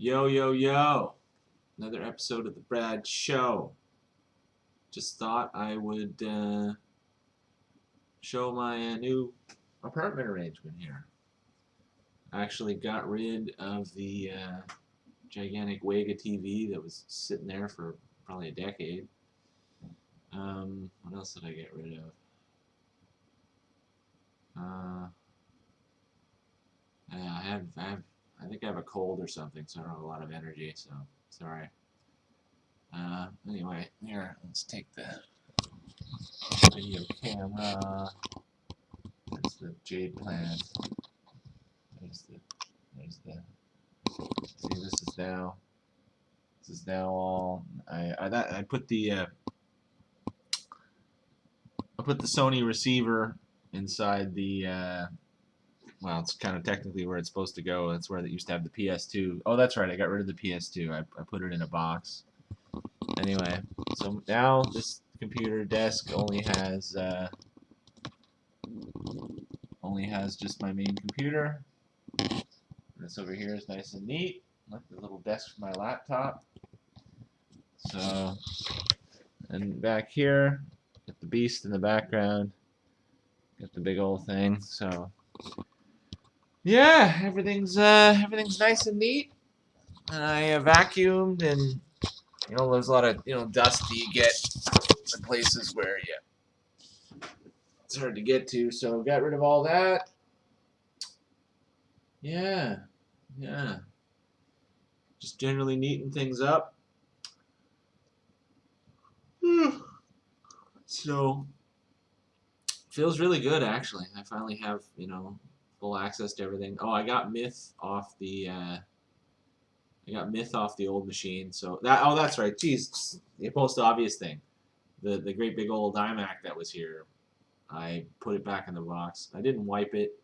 Yo, yo, yo. Another episode of the Brad Show. Just thought I would show my new apartment arrangement here. I actually got rid of the gigantic Wega TV that was sitting there for probably a decade. What else did I get rid of? Yeah, I think I have a cold or something, so I don't have a lot of energy, so sorry. Anyway, here, let's take the video camera. There's the jade plant. There's the. See, This is now all. I put the Sony receiver inside the. Well, it's kind of technically where it's supposed to go. That's where they used to have the PS2. Oh, that's right. I got rid of the PS2. I put it in a box. Anyway, so now this computer desk only has just my main computer. This over here is nice and neat, like the little desk for my laptop. So, and back here, got the beast in the background, got the big old thing. So, yeah, everything's nice and neat. And I vacuumed, and there's a lot of dust you get in places where it's hard to get to. So got rid of all that. Yeah. Just generally neaten things up. So feels really good actually. I finally have full access to everything. Oh, I got Myth off the old machine. So that's right. Jeez, the most obvious thing, the great big old iMac that was here. I put it back in the box. I didn't wipe it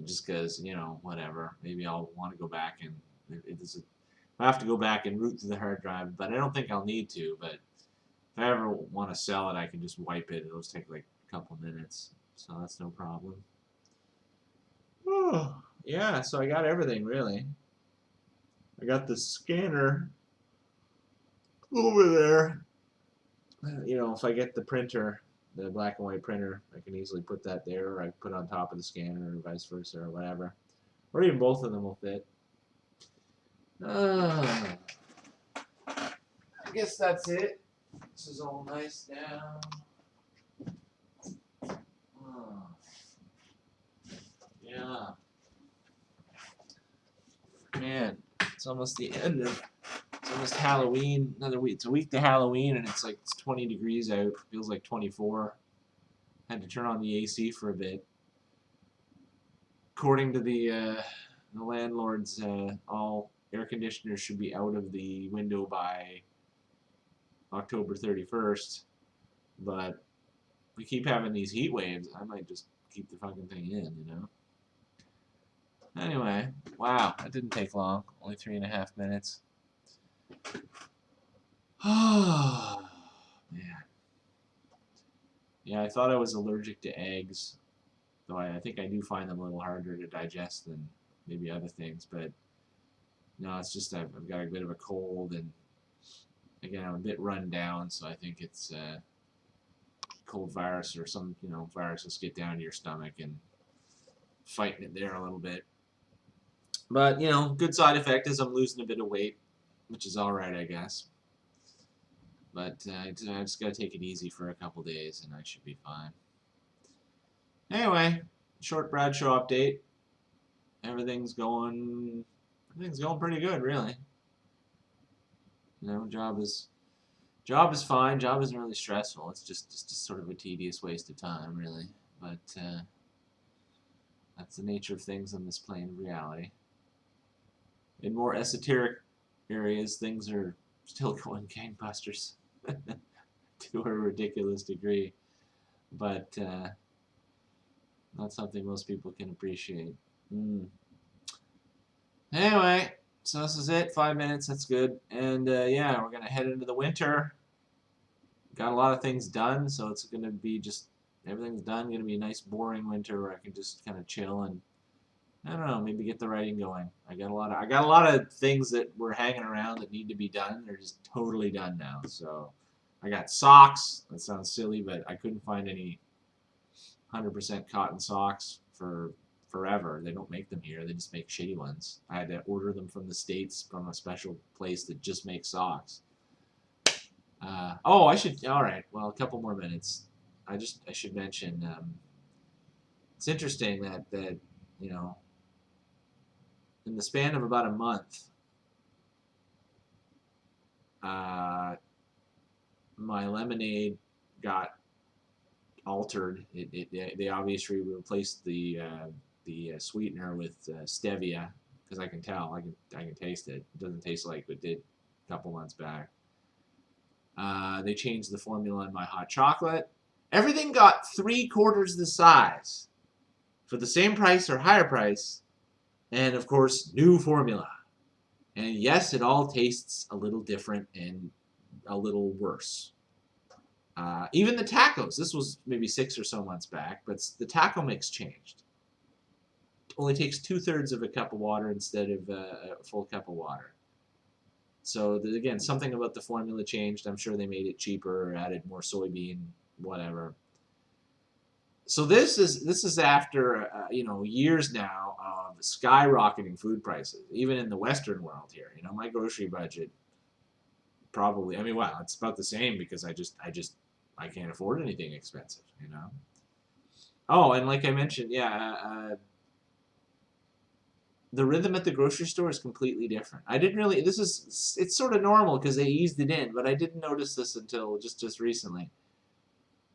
just because whatever. Maybe I'll want to go back and I have to go back and root through the hard drive, but I don't think I'll need to. But if I ever want to sell it, I can just wipe it. It'll just take like a couple minutes, so that's no problem. Oh, yeah, so I got everything really. I got the scanner over there. If I get the printer, the black and white printer, I can easily put that there, or I put it on top of the scanner, or vice versa, or whatever. Or even both of them will fit. I guess that's it. This is all nice now. Oh. Yeah. Man, it's almost the end of. It's almost Halloween. Another week. It's a week to Halloween, and it's 20 degrees out. Feels like 24. Had to turn on the AC for a bit. According to the landlords, all air conditioners should be out of the window by October 31st. But we keep having these heat waves. I might just keep the fucking thing in. Anyway, wow, that didn't take long. Only 3.5 minutes. Oh, man. Yeah, I thought I was allergic to eggs, though I think I do find them a little harder to digest than maybe other things. But no, it's just I've got a bit of a cold, and again, I'm a bit run down, so I think it's cold virus or some viruses get down to your stomach and fighting it there a little bit. But good side effect is I'm losing a bit of weight, which is all right, I guess. But I just gotta take it easy for a couple days, and I should be fine. Anyway, short Brad Show update. Everything's going pretty good, really. Job is fine. Job isn't really stressful. It's just sort of a tedious waste of time, really. But that's the nature of things on this plane of reality. In more esoteric areas, things are still going gangbusters to a ridiculous degree, but not something most people can appreciate. Anyway, so this is it. 5 minutes, that's good. And yeah, we're gonna head into the winter. Got a lot of things done, so it's gonna be just everything's done. Gonna be a nice, boring winter where I can just kind of chill and I don't know, maybe get the writing going. I got a lot of things that were hanging around that need to be done. They're just totally done now. So I got socks. That sounds silly, but I couldn't find any 100% cotton socks for forever. They don't make them here. They just make shitty ones. I had to order them from the States from a special place that just makes socks. Oh, I should. All right. Well, a couple more minutes. I should mention. It's interesting that you know, in the span of about a month, my lemonade got altered. They obviously replaced the sweetener with stevia, because I can tell. I can taste it. It doesn't taste like it did a couple months back. They changed the formula in my hot chocolate. Everything got 3/4 the size for the same price or higher price, and of course, new formula. And yes, it all tastes a little different and a little worse. Even the tacos, this was maybe 6 or so months back, but the taco mix changed. It only takes 2/3 of a cup of water instead of a full cup of water. So again, something about the formula changed. I'm sure they made it cheaper or added more soybean, whatever. So this is after years now of skyrocketing food prices, even in the Western world here. My grocery budget probably, I mean, well, it's about the same because I can't afford anything expensive. Oh, and like I mentioned, yeah, the rhythm at the grocery store is completely different. I didn't really, it's sort of normal because they eased it in, but I didn't notice this until just recently.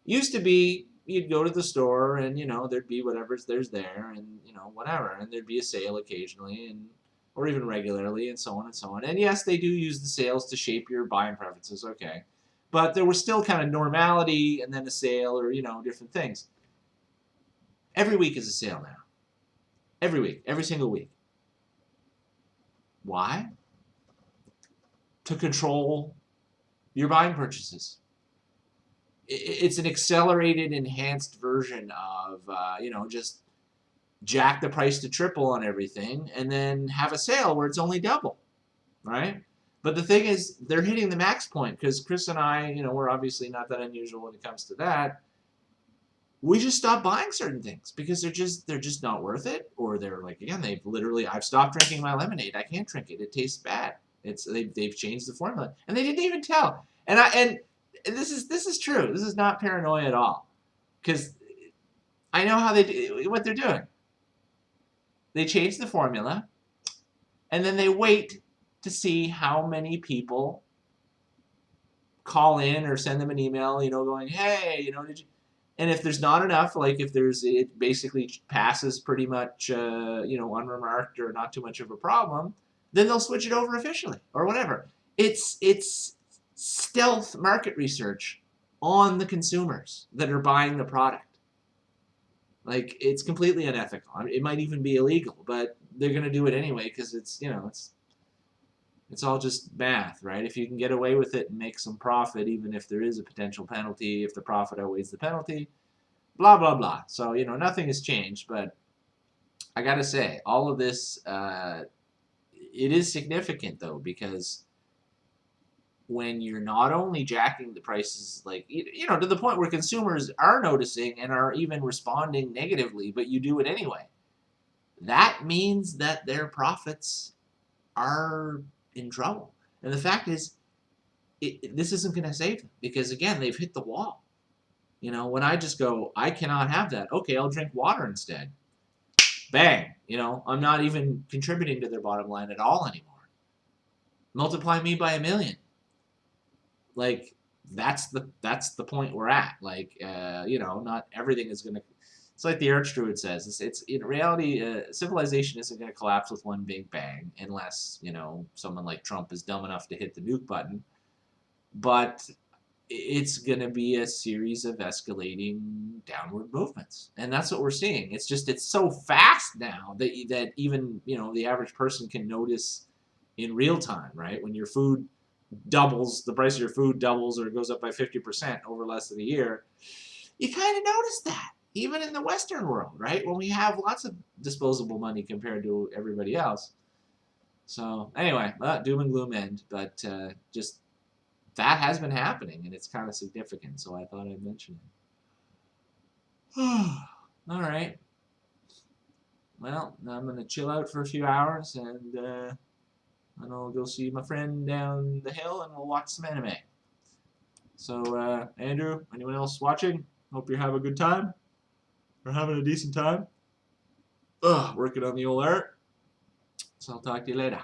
Used to be, you'd go to the store and, there'd be whatever's there's there and, whatever, and there'd be a sale occasionally and, or even regularly and so on and so on. And yes, they do use the sales to shape your buying preferences, okay. But there was still kind of normality and then a sale or, different things. Every week is a sale now. Every week, every single week. Why? To control your buying purchases. It's an accelerated, enhanced version of, just jack the price to triple on everything and then have a sale where it's only double, right? But the thing is, they're hitting the max point because Chris and I, we're obviously not that unusual when it comes to that. We just stopped buying certain things because they're just not worth it, or they're like, again, I've stopped drinking my lemonade. I can't drink it. It tastes bad. They've changed the formula, and they didn't even tell. And this is true. This is not paranoia at all, because I know what they're doing. They change the formula, and then they wait to see how many people call in or send them an email, going, hey, did you? And if there's not enough, like if it basically passes pretty much, unremarked or not too much of a problem, then they'll switch it over officially or whatever. It's stealth market research on the consumers that are buying the product. Like, it's completely unethical. I mean, it might even be illegal, but they're going to do it anyway because it's all just math, right? If you can get away with it and make some profit, even if there is a potential penalty, if the profit outweighs the penalty, blah, blah, blah. So, nothing has changed, but I got to say, all of this, it is significant, though, because when you're not only jacking the prices, like, to the point where consumers are noticing and are even responding negatively, but you do it anyway, that means that their profits are in trouble. And the fact is, this isn't going to save them because, again, they've hit the wall. When I just go, I cannot have that. Okay, I'll drink water instead. Bang. I'm not even contributing to their bottom line at all anymore. Multiply me by 1,000,000. Like, that's the point we're at. Like, not everything is going to. It's like the Arch Druid says. It's in reality, civilization isn't going to collapse with one big bang unless, someone like Trump is dumb enough to hit the nuke button. But it's going to be a series of escalating downward movements. And that's what we're seeing. It's so fast now that even, the average person can notice in real time, right? When your food doubles, the price of your food doubles or goes up by 50% over less than a year, you kind of notice that. even in the Western world, right? When we have lots of disposable money compared to everybody else. So anyway, doom and gloom end, but just that has been happening, and it's kind of significant, so I thought I'd mention it. All right. Well, I'm going to chill out for a few hours, and I'll go see my friend down the hill, and we'll watch some anime. So, Andrew, anyone else watching? Hope you're having a good time. Or having a decent time. Working on the old art. So I'll talk to you later.